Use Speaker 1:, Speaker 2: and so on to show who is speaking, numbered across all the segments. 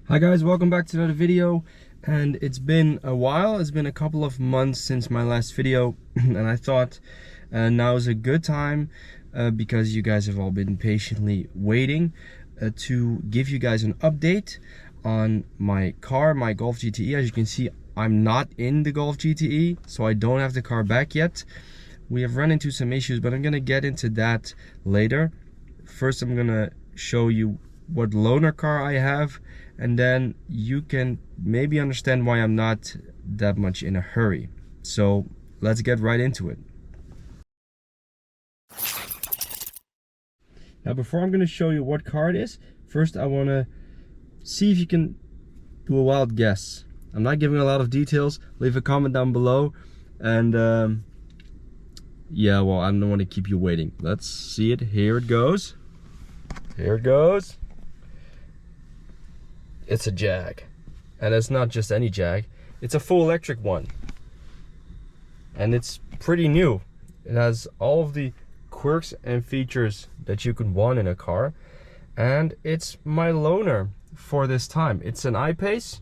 Speaker 1: Hi guys, welcome back to another video. And it's been a while, it's been a couple of months since my last video and I thought now is a good time because you guys have all been patiently waiting to give you guys an update on my car, my Golf GTE. As you can see, I'm not in the Golf GTE, so I don't have the car back yet. We have run into some issues, but I'm gonna get into that later. First, I'm gonna show you what loaner car I have, and then you can maybe understand why I'm not that much in a hurry. So let's get right into it. Now before I'm going to show you what car it is, first I want to see if you can do a wild guess. I'm not giving a lot of details. Leave a comment down below, and yeah, well, I don't want to keep you waiting. Let's see it. Here it goes. Here it goes. It's a Jag, and it's not just any Jag, it's a full electric one, and it's pretty new. It has all of the quirks and features that you could want in a car, and it's my loaner for this time. It's an I-Pace.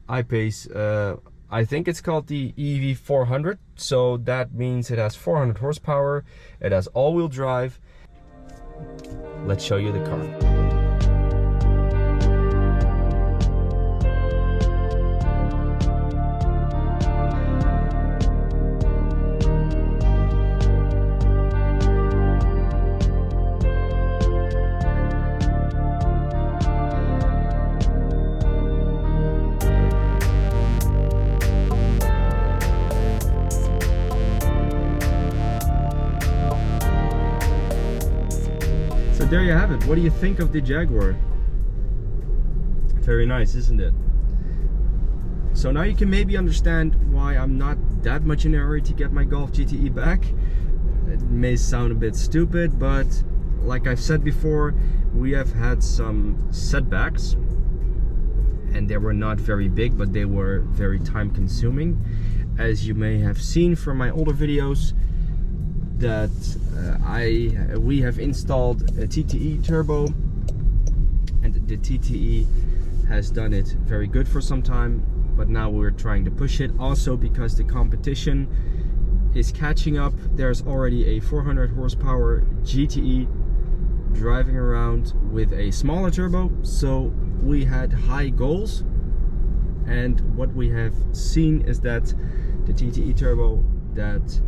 Speaker 1: I think it's called the EV400, so that means it has 400 horsepower, it has all-wheel drive. Let's show you the car. So there you have it. What do you think of the Jaguar? Very nice, isn't it? So now you can maybe understand why I'm not that much in a hurry to get my Golf GTE back. It may sound a bit stupid, but like I've said before, we have had some setbacks, and they were not very big, but they were very time consuming. As you may have seen from my older videos, that we have installed a TTE turbo, and the TTE has done it very good for some time, but now we're trying to push it, also because the competition is catching up. There's already a 400 horsepower GTE driving around with a smaller turbo, so we had high goals, and what we have seen is that the TTE turbo that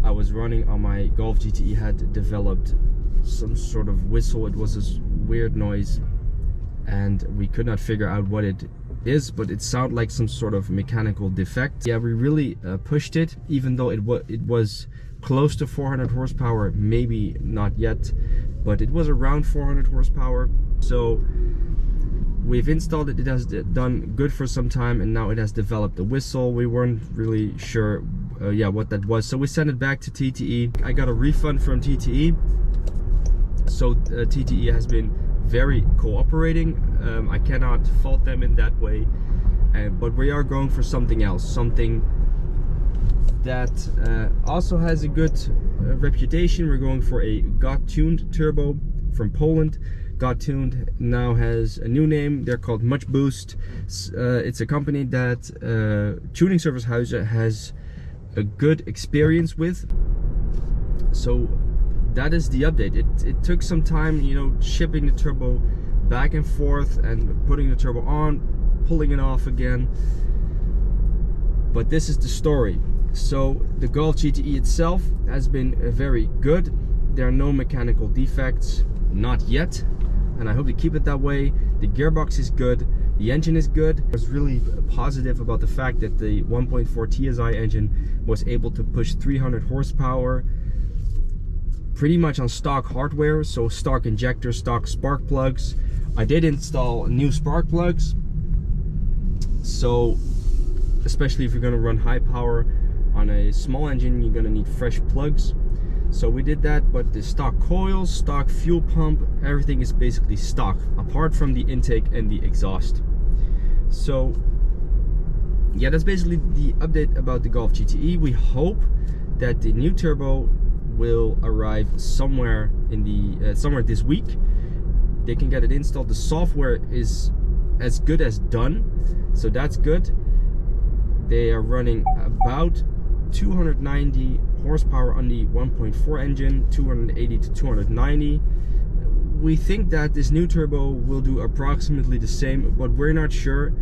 Speaker 1: I was running on my Golf GTE had developed some sort of whistle. It was this weird noise, and we could not figure out what it is, but it sounded like some sort of mechanical defect. Yeah, we really pushed it, even though it was close to 400 horsepower, maybe not yet, but it was around 400 horsepower. So we've installed it. It has done good for some time, and now it has developed a whistle. We weren't really sure yeah, what that was, so we sent it back to TTE. I got a refund from TTE, so TTE has been very cooperating. I cannot fault them in that way, but we are going for something else, something that also has a good reputation. We're going for a God-tuned turbo from Poland. God-tuned now has a new name. They're called Much Boost. It's a company that Tuning Service House has a good experience with. So that is the update. It took some time, you know, shipping the turbo back and forth and putting the turbo on, pulling it off again, but this is the story. So the Golf GTE itself has been very good. There are no mechanical defects, not yet, and I hope to keep it that way. The gearbox is good, the engine is good. I was really positive about the fact that the 1.4 TSI engine was able to push 300 horsepower pretty much on stock hardware, so stock injectors, stock spark plugs. I did install new spark plugs, so especially if you're going to run high power on a small engine, you're going to need fresh plugs. So we did that, but the stock coils, stock fuel pump, everything is basically stock, apart from the intake and the exhaust. So yeah, that's basically the update about the Golf GTE. We hope that the new turbo will arrive somewhere in the somewhere this week. they can get it installed. The software is as good as done, so that's good. They are running about 290 horsepower on the 1.4 engine, 280 to 290. We think that this new turbo will do approximately the same, but we're not sure.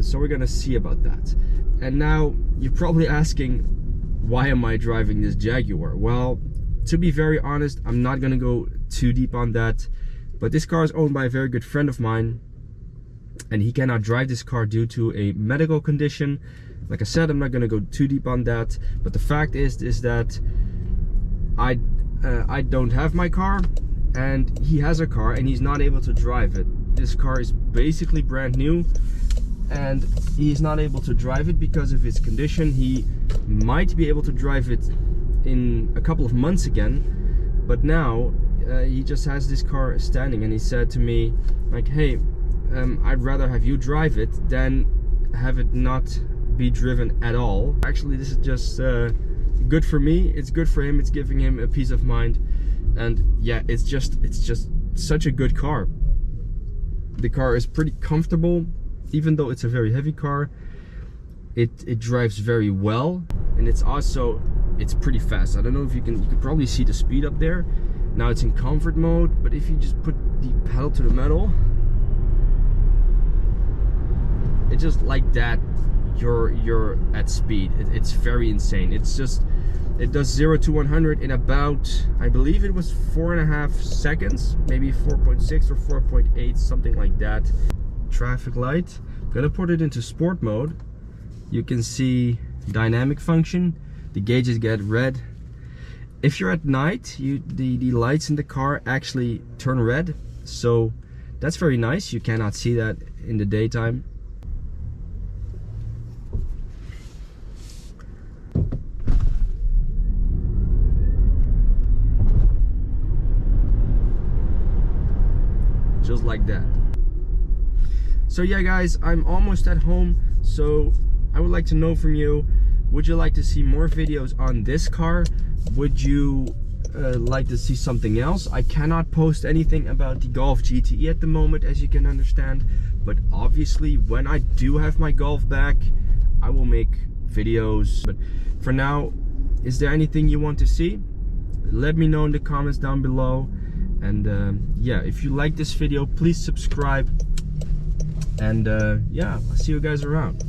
Speaker 1: So we're gonna see about that. And now you're probably asking, why am I driving this Jaguar? Well, to be very honest, I'm not gonna go too deep on that, but this car is owned by a very good friend of mine, and he cannot drive this car due to a medical condition. Like I said, I'm not gonna go too deep on that, but the fact is that I don't have my car, and he has a car, and he's not able to drive it. This car is basically brand new, and he's not able to drive it because of his condition. He might be able to drive it in a couple of months again, but now he just has this car standing, and he said to me like, hey, I'd rather have you drive it than have it not be driven at all. Actually, this is just good for me, it's good for him, it's giving him a peace of mind, and yeah, it's just such a good car. The car is pretty comfortable, even though it's a very heavy car. It drives very well, and it's pretty fast. I don't know if you can probably see the speed up there. Now it's in comfort mode, but if you just put the pedal to the metal, it's just like that, you're at speed. It's very insane. It does 0 to 100 in about, I believe it was 4.5 seconds, maybe 4.6 or 4.8, something like that. Traffic light. I'm gonna put it into sport mode. You can see dynamic function. The gauges get red. If you're at night, the lights in the car actually turn red, so that's very nice. You cannot see that in the daytime. Just like that. So yeah guys, I'm almost at home, so I would like to know from you, would you like to see more videos on this car? Would you like to see something else? I cannot post anything about the Golf GTE at the moment, as you can understand, but obviously when I do have my Golf back, I will make videos. But for now, is there anything you want to see? Let me know in the comments down below. And yeah, if you like this video, please subscribe, and yeah, I'll see you guys around.